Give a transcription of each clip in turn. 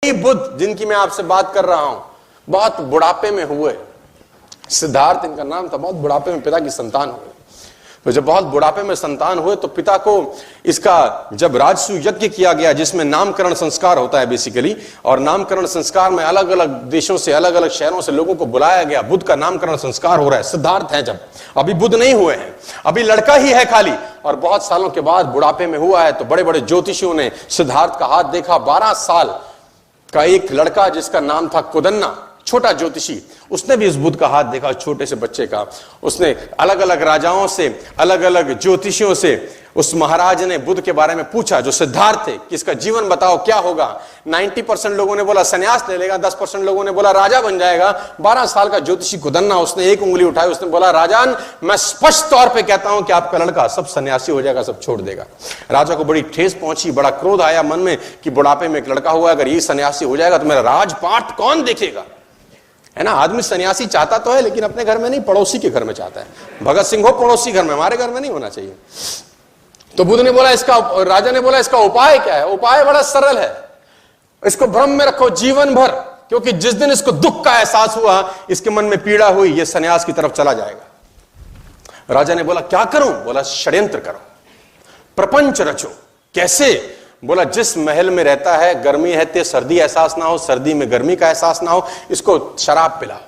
बुद्ध जिनकी मैं आपसे बात कर रहा हूं बहुत बुढ़ापे में हुए। सिद्धार्थ इनका नाम था। बहुत बुढ़ापे में पिता की संतान हुए। तो जब बहुत बुढ़ापे में संतान हुए तो पिता को इसका जब राजसू यज्ञ किया गया जिसमें नामकरण संस्कार होता है बेसिकली, और नामकरण संस्कार में अलग अलग देशों से अलग अलग शहरों से लोगों को बुलाया गया। बुद्ध का नामकरण संस्कार हो रहा है। सिद्धार्थ है, जब अभी बुद्ध नहीं हुए हैं, अभी लड़का ही है खाली, और बहुत सालों के बाद बुढ़ापे में हुआ है। तो बड़े बड़े ज्योतिषियों ने सिद्धार्थ का हाथ देखा। 12 साल का एक लड़का जिसका नाम था कुदन्ना, छोटा ज्योतिषी, उसने भी इस बुद्ध का हाथ देखा, छोटे से बच्चे का। उसने अलग अलग राजाओं से, अलग अलग ज्योतिषियों से उस महाराज ने बुद्ध के बारे में पूछा जो सिद्धार्थ थे कि इसका जीवन बताओ क्या होगा। 90% लोगों ने बोला सन्यास ले लेगा, 10% लोगों ने बोला राजा बन जाएगा। 12 साल का ज्योतिषी कुदन्ना, उसने एक उंगली उठाई, उसने बोला राजान, मैं स्पष्ट तौर पे कहता हूं कि आपका लड़का सब सन्यासी हो जाएगा, सब छोड़ देगा। राजा को बड़ी ठेस पहुंची, बड़ा क्रोध आया मन में कि बुढ़ापे में एक लड़का हुआ, अगर ये सन्यासी हो जाएगा तो मेरा राजपाट कौन देखेगा, है ना। आदमी सन्यासी चाहता तो है लेकिन अपने घर में नहीं, पड़ोसी के घर में चाहता है। भगत सिंह हो पड़ोसी घर में, हमारे घर में नहीं होना चाहिए। तो बुद्ध ने बोला इसका, राजा ने बोला इसका उपाय क्या है। उपाय बड़ा सरल है, इसको भ्रम में रखो जीवन भर, क्योंकि जिस दिन इसको दुख का एहसास हुआ, इसके मन में पीड़ा हुई, ये सन्यास की तरफ चला जाएगा। राजा ने बोला क्या करूं। बोला षड्यंत्र करो, प्रपंच रचो। कैसे। बोला जिस महल में रहता है गर्मी है ते सर्दी एहसास ना हो, सर्दी में गर्मी का एहसास ना हो, इसको शराब पिलाओ,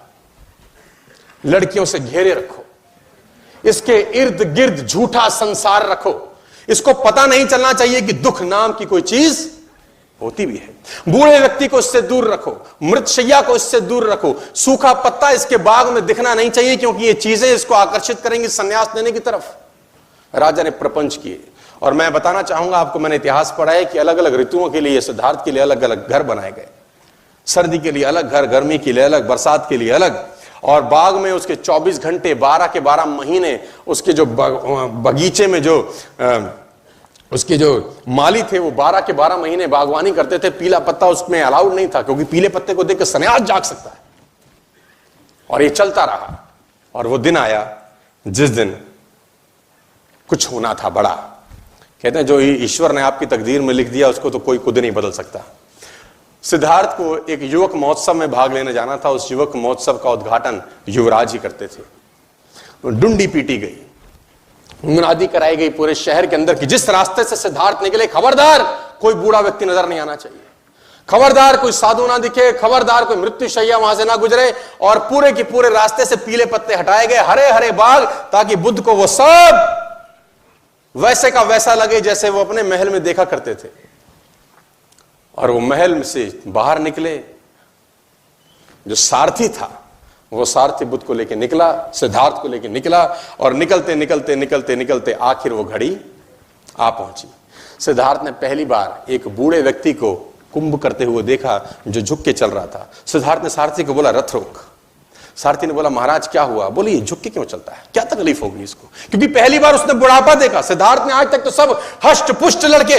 लड़कियों से घेरे रखो, इसके इर्द गिर्द झूठा संसार रखो, इसको पता नहीं चलना चाहिए कि दुख नाम की कोई चीज होती भी है। बूढ़े व्यक्ति को इससे दूर रखो, मृतशैया को इससे दूर रखो, सूखा पत्ता इसके बाग में दिखना नहीं चाहिए, क्योंकि ये चीजें इसको आकर्षित करेंगी संन्यास लेने की तरफ। राजा ने प्रपंच किए। और मैं बताना चाहूंगा आपको, मैंने इतिहास पढ़ा है कि अलग अलग ऋतुओं के लिए सिद्धार्थ के लिए अलग अलग घर बनाए गए। सर्दी के लिए अलग घर, गर्मी के लिए अलग, बरसात के लिए अलग। और बाग में उसके 24 घंटे 12 के 12 महीने उसके जो बगीचे में जो उसके जो माली थे वो 12 के 12 महीने बागवानी करते थे। पीला पत्ता उसमें अलाउड नहीं था, क्योंकि पीले पत्ते को देखकर सन्यास जाग सकता है। और ये चलता रहा। और वो दिन आया जिस दिन कुछ होना था बड़ा। कहते हैं जो ईश्वर ने आपकी तकदीर में लिख दिया उसको तो कोई खुद नहीं बदल सकता। सिद्धार्थ को एक युवक महोत्सव में भाग लेने जाना था। उस युवक महोत्सव का उद्घाटन युवराज ही करते थे। डुंडी पीटी गई, मुनादी कराई गई पूरे शहर के अंदर कि जिस रास्ते से सिद्धार्थ निकले, खबरदार कोई बूढ़ा व्यक्ति नजर नहीं आना चाहिए, खबरदार कोई साधु ना दिखे, खबरदार कोई मृत्युशैया वहां से ना गुजरे। और पूरे के पूरे रास्ते से पीले पत्ते हटाए गए, हरे हरे बाग, ताकि बुद्ध को वो सब वैसे का वैसा लगे जैसे वो अपने महल में देखा करते थे। और वो महल से बाहर निकले। जो सारथी था वो सारथी बुद्ध को लेकर निकला, सिद्धार्थ को लेकर निकला। और निकलते निकलते निकलते निकलते आखिर वो घड़ी आ पहुंची। सिद्धार्थ ने पहली बार एक बूढ़े व्यक्ति को कुंभ करते हुए देखा जो झुक के चल रहा था। सिद्धार्थ ने सारथी को बोला रथ रोक। सारथी ने बोला महाराज क्या हुआ। बोले ये झुक के क्यों चलता है, क्या तकलीफ होगी इसको, क्योंकि पहली बार उसने बुढ़ापा देखा। सिद्धार्थ ने आज तक तो सब हष्ट पुष्ट लड़के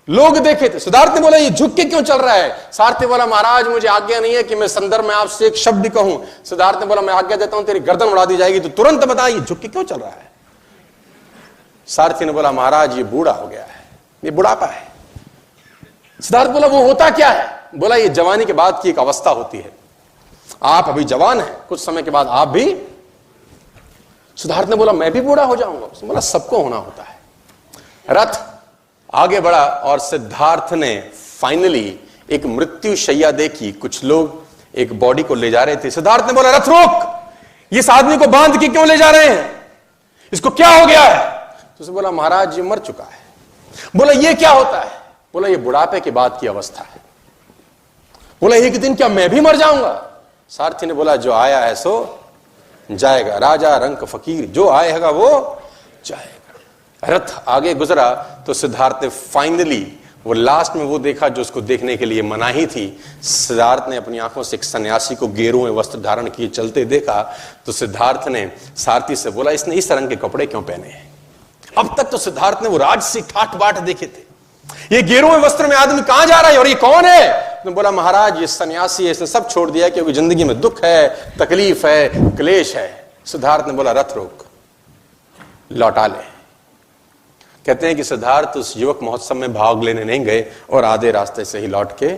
लोग देखे थे। सिद्धार्थ ने बोला ये झुक के क्यों चल रहा है। सारथी बोला महाराज मुझे आज्ञा नहीं है कि मैं संदर्भ में आपसे एक शब्द कहूं। सिद्धार्थ ने बोला मैं आज्ञा देता हूं, तेरी गर्दन उड़ा दी जाएगी, तो तुरंत बता ये झुक के क्यों चल रहा है। सारथी ने बोला महाराज ये बूढ़ा हो गया है, ये बुढ़ापा है। सिद्धार्थ बोला वो होता क्या है। बोला ये जवानी के बाद की एक अवस्था होती है, आप अभी जवान हैं, कुछ समय के बाद आप भी। सिद्धार्थ ने बोला मैं भी बूढ़ा हो जाऊंगा। उसने बोला सबको होना होता है। रथ आगे बढ़ा और सिद्धार्थ ने फाइनली एक मृत्यु शैया देखी। कुछ लोग एक बॉडी को ले जा रहे थे। सिद्धार्थ ने बोला रथ रोक, इस आदमी को बांध के क्यों ले जा रहे हैं, इसको क्या हो गया है। तो उसने बोला महाराज ये मर चुका है। बोला ये क्या होता है। बोला ये बुढ़ापे के बाद की अवस्था है। बोला एक दिन क्या मैं भी मर जाऊंगा। सारथी ने बोला जो आया है सो जाएगा, राजा रंक फकीर, जो आएगा वो जाएगा। रथ आगे गुजरा तो सिद्धार्थ ने फाइनली वो लास्ट में वो देखा जो उसको देखने के लिए मनाही थी। सिद्धार्थ ने अपनी आंखों से एक सन्यासी को गेरुए वस्त्र धारण किए चलते देखा। तो सिद्धार्थ ने सारथी से बोला इसने इस रंग के कपड़े क्यों पहने हैं। अब तक तो सिद्धार्थ ने वो राजसी ठाट बाट देखे थे, ये गेरुए वस्त्र में आदमी कहां जा रहा है और ये कौन है। तो बोला महाराज ये सन्यासी है, इसने सब छोड़ दिया क्योंकि जिंदगी में दुख है, तकलीफ है, क्लेश है। सिद्धार्थ ने बोला रथ रोक, लौटा ले। कहते हैं कि सिद्धार्थ उस युवक महोत्सव में भाग लेने नहीं गए और आधे रास्ते से ही लौट के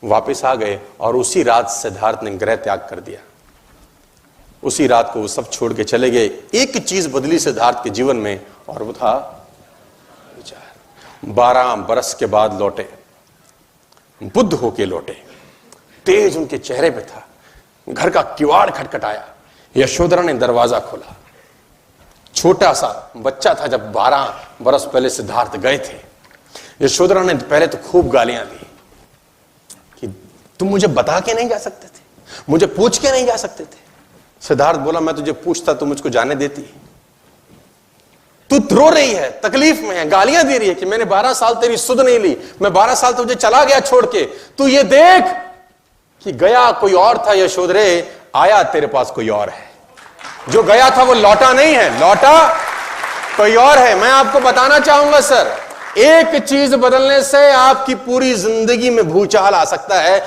वापस आ गए और उसी रात सिद्धार्थ ने गृह त्याग कर दिया। उसी रात को वो सब छोड़ के चले गए। एक चीज बदली सिद्धार्थ के जीवन में, और वो था विचार। 12 बरस के बाद लौटे, बुद्ध होके लौटे, तेज उनके चेहरे पे था। घर का किवाड़ खटखटाया, यशोधरा ने दरवाजा खोला। छोटा सा बच्चा था जब 12 बरस पहले सिद्धार्थ गए थे। यशोधरा ने पहले तो खूब गालियां दी कि तुम मुझे बता के नहीं जा सकते थे, मुझे पूछ के नहीं जा सकते थे। सिद्धार्थ बोला, मैं तुझे पूछता तो मुझको जाने देती। तू रो रही है, तकलीफ में है, गालियां दे रही है कि मैंने 12 साल तेरी सुध नहीं ली, मैं 12 साल तुझे चला गया छोड़ के। तू ये देख कि गया कोई और था यशोधरे, आया तेरे पास कोई और है। जो गया था वो लौटा नहीं है, लौटा कोई और है। मैं आपको बताना चाहूंगा सर, एक चीज बदलने से आपकी पूरी जिंदगी में भूचाल आ सकता है।